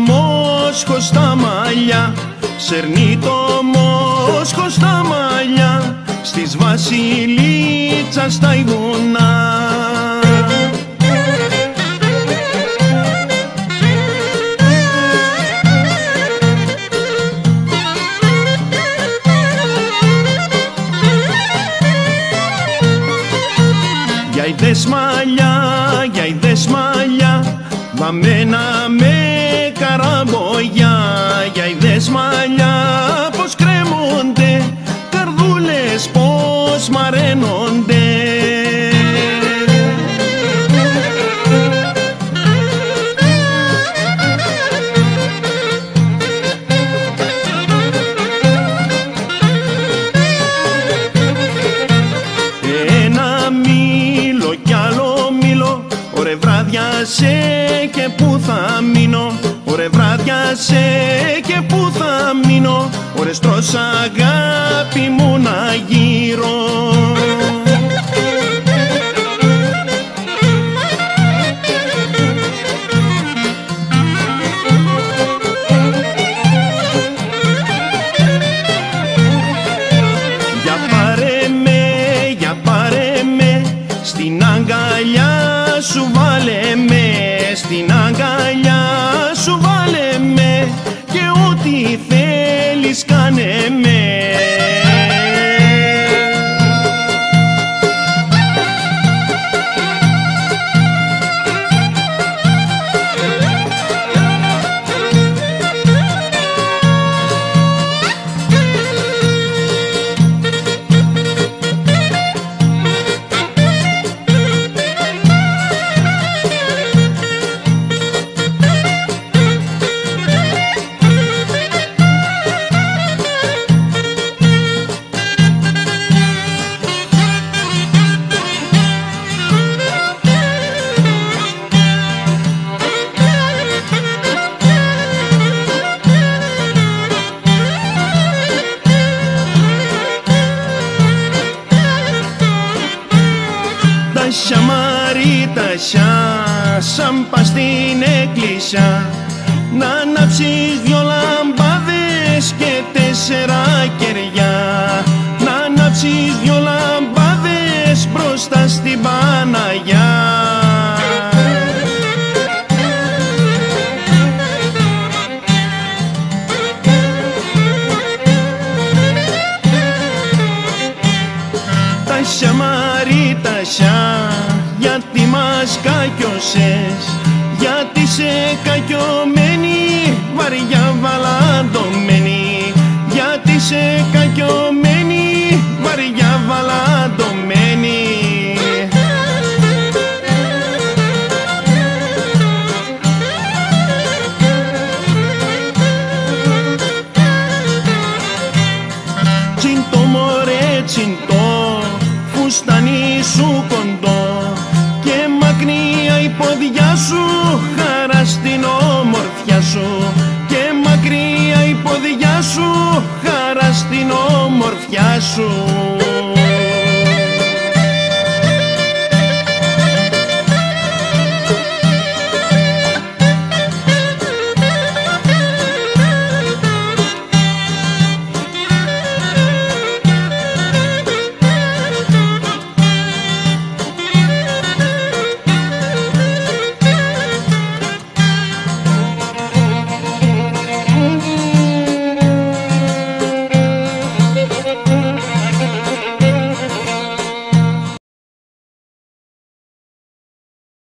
μόσχο στα μαλλιά, σερνεί το μόσχο στα μαλλιά, στις βασιλίτσας τα βουνά. Για είδες μαλλιά, για είδες μαλλιά, βαμμένα με καραμπογιά. Για είδες μαλλιά πως κρέμονται, καρδούλες πως μαραίνονται. Ένα μήλο κι άλλο μήλο, ωρε βράδιασε και πού θα μείνω. Ωρε βράδιασε και πού θα μείνω, ωρε στρώσα αγάπη μου να γύρω. Για πάρε με, στην αγκαλιά σου βάλε με, στην αγκαλιά σου βάλε με, και ό,τι θέλεις κάνε με. Τασιά Μαρίτασιά, σαν πας στην εκκλησιά, να ανάψεις δυο λαμπάδες και 4 κεριά. Να ανάψεις δυο λαμπάδες μπροστά στην Παναγιά. Τασιά Μαρίτασιά, γιατί μας κακιώσες, γιατί σε κακιώ με